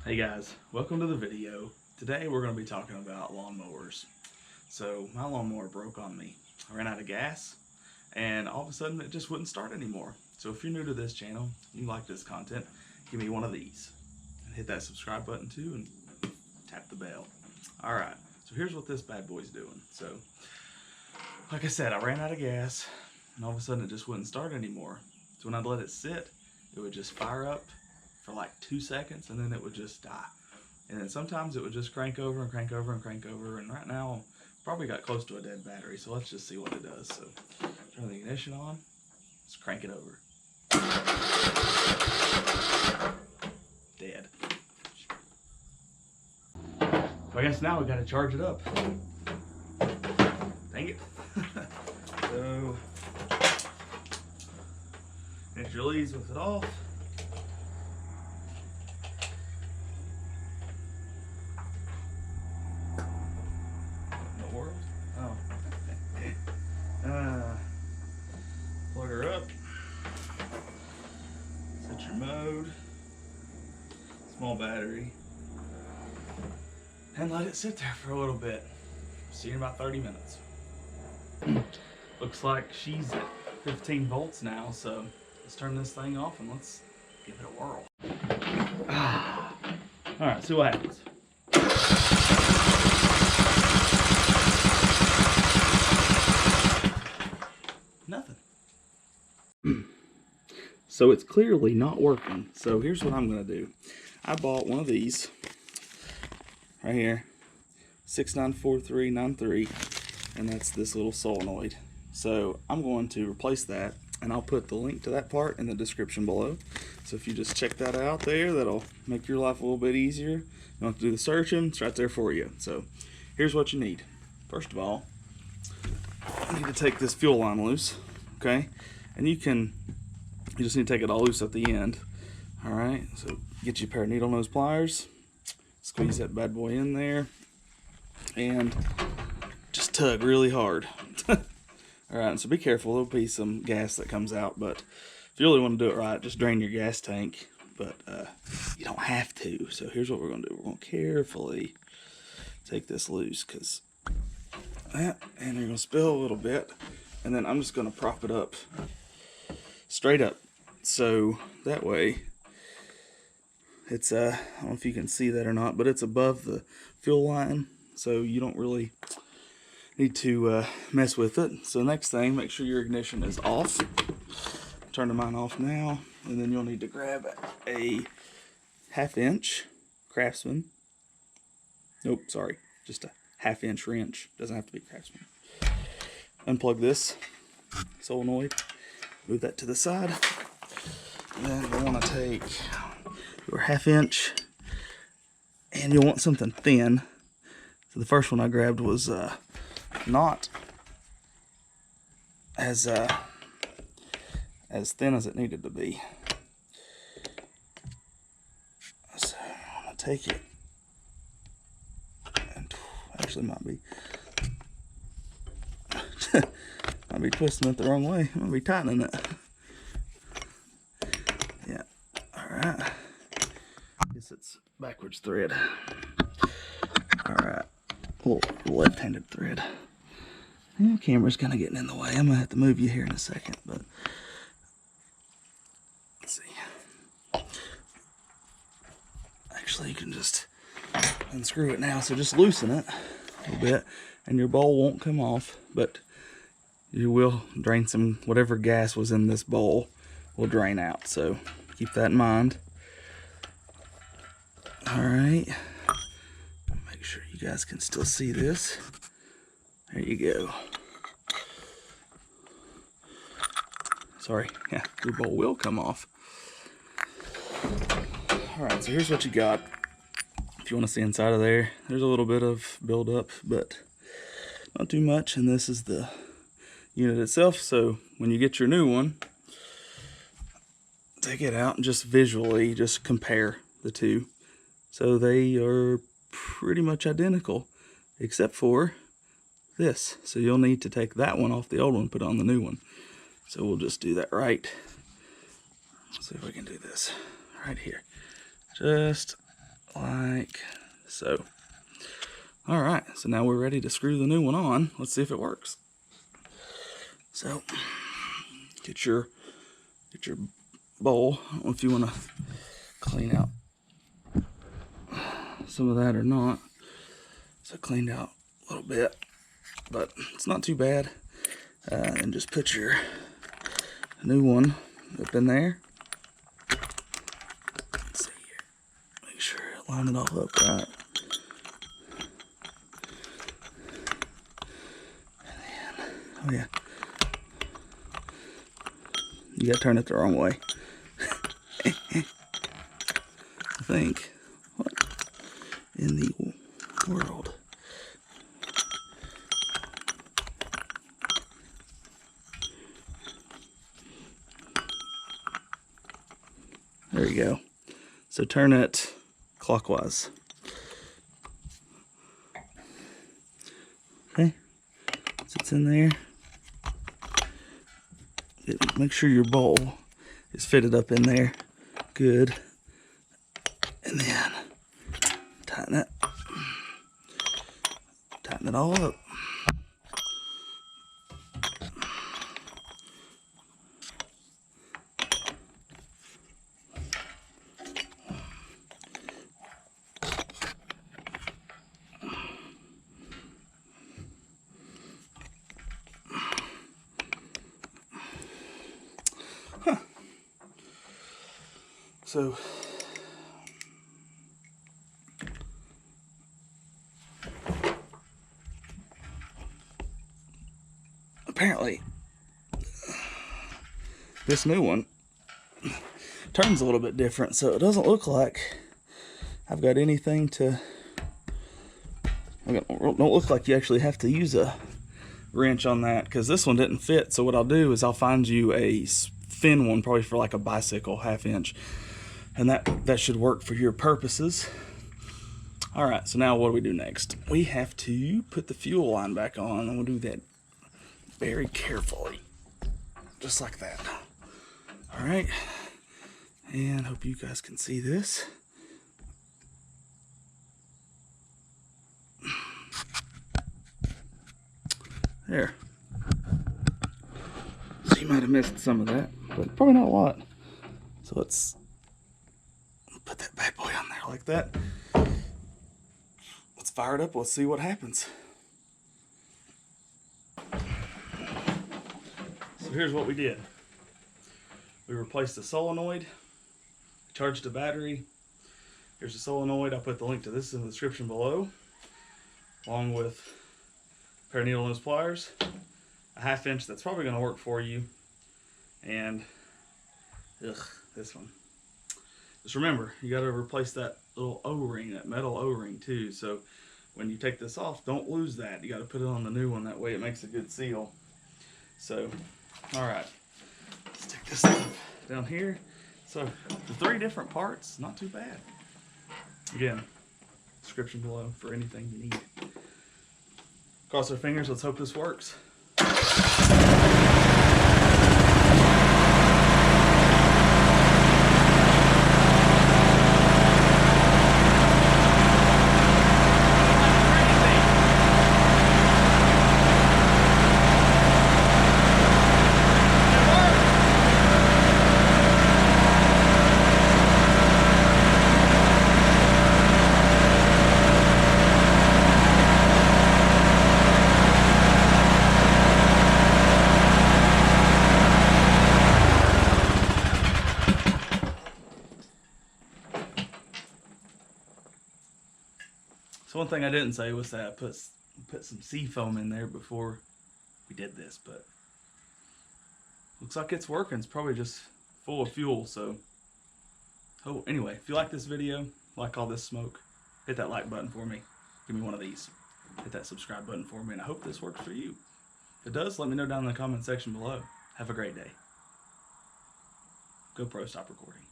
Hey guys, welcome to the video. Today we're going to be talking about lawnmowers. So my lawnmower broke on me. I ran out of gas and all of a sudden it just wouldn't start anymore. So if you're new to this channel, you like this content, give me one of these. And hit that subscribe button too and tap the bell. Alright, so here's what this bad boy's doing. So like I said, I ran out of gas and all of a sudden it just wouldn't start anymore. So when I'd let it sit, it would just fire up for like 2 seconds and then it would just die. And then sometimes it would just crank over and crank over and crank over, and right now probably got close to a dead battery, so let's just see what it does. So turn the ignition on, let's crank it over. Dead. So I guess now we gotta charge it up. Dang it. So finish your leads with it off. Plug her up, set your mode, small battery, and let it sit there for a little bit. See you in about 30 minutes. Looks like she's at 15 volts now, so let's turn this thing off and let's give it a whirl. Alright, see what happens. Nothing. So it's clearly not working. So here's what I'm going to do. I bought one of these right here, 694393, and that's this little solenoid. So I'm going to replace that, and I'll put the link to that part in the description below. So if you just check that out there, that'll make your life a little bit easier. You don't have to do the searching, it's right there for you. So here's what you need. First of all, you need to take this fuel line loose, okay? And you just need to take it all loose at the end. Alright, so get you a pair of needle nose pliers, squeeze that bad boy in there, and just tug really hard. Alright, so be careful, there'll be some gas that comes out, but if you really want to do it right, just drain your gas tank, but you don't have to. So here's what we're going to do. We're going to carefully take this loose, because that, and you're going to spill a little bit, and then I'm just going to prop it up straight up, so that way it's I don't know if you can see that or not, but it's above the fuel line, so you don't really need to mess with it. So next thing, make sure your ignition is off. Turn mine off now, and then you'll need to grab a 1/2 inch Craftsman, nope, sorry, just a 1/2 inch wrench, doesn't have to be Craftsman. Unplug this solenoid, move that to the side, and then you'll want to take your 1/2 inch, and you'll want something thin. So the first one I grabbed was not as thin as it needed to be. So I'm gonna take it, and actually might be twisting it the wrong way. I'm gonna be tightening it. Yeah. Alright. Guess it's backwards thread. Alright. Little left-handed thread. The camera's kind of getting in the way. I'm gonna have to move you here in a second, but let's see. Actually, you can just unscrew it now. So just loosen it a little bit, and your bowl won't come off, but you will drain some, whatever gas was in this bowl will drain out. So keep that in mind. Alright. Make sure you guys can still see this. There you go. Sorry, yeah, your bowl will come off. Alright, so here's what you got. If you want to see inside of there, there's a little bit of buildup, but not too much. And this is the unit itself. So when you get your new one, take it out and just visually just compare the two. So they are pretty much identical, except for this. So you'll need to take that one off the old one, put on the new one. So we'll just do that right. Let's see if we can do this right here. Just like so. All right, so now we're ready to screw the new one on. Let's see if it works. So get your bowl. I don't know if you want to clean out some of that or not. So cleaned out a little bit, but it's not too bad. And just put your new one up in there. Let's see here. Make sure it line it all up right. And then, oh yeah. You gotta turn it the wrong way. I think. What in the world? There you go. So turn it clockwise. Okay. So it's in there. Make sure your bowl is fitted up in there. Good. And then tighten it. Tighten it all up. So apparently this new one turns a little bit different, so it doesn't look like I've got anything to, don't look like you actually have to use a wrench on that, because this one didn't fit. So what I'll do is I'll find you a thin one, probably for like a bicycle, 1/2 inch, and that should work for your purposes. All right, so now what do we do next? We have to put the fuel line back on, and we'll do that very carefully, just like that. All right, and hope you guys can see this. There. So you might have missed some of that, but probably not a lot. So let's put that bad boy on there like that. Let's fire it up. Let's see what happens. So here's what we did. We replaced the solenoid, charged the battery. Here's the solenoid. I'll put the link to this in the description below, along with a pair of needle nose pliers, a 1/2 inch. That's probably going to work for you. And this one. Just remember, you got to replace that little O-ring, that metal O-ring too. So when you take this off, don't lose that. You got to put it on the new one. That way it makes a good seal. So, all right, let's take this down here. So the 3 different parts, not too bad. Again, description below for anything you need. Cross our fingers. Let's hope this works. So one thing I didn't say was that I put some sea foam in there before we did this, but looks like it's working. It's probably just full of fuel. So, oh, anyway, if you like this video, like all this smoke, hit that like button for me. Give me one of these. Hit that subscribe button for me, and I hope this works for you. If it does, let me know down in the comment section below. Have a great day. GoPro, stop recording.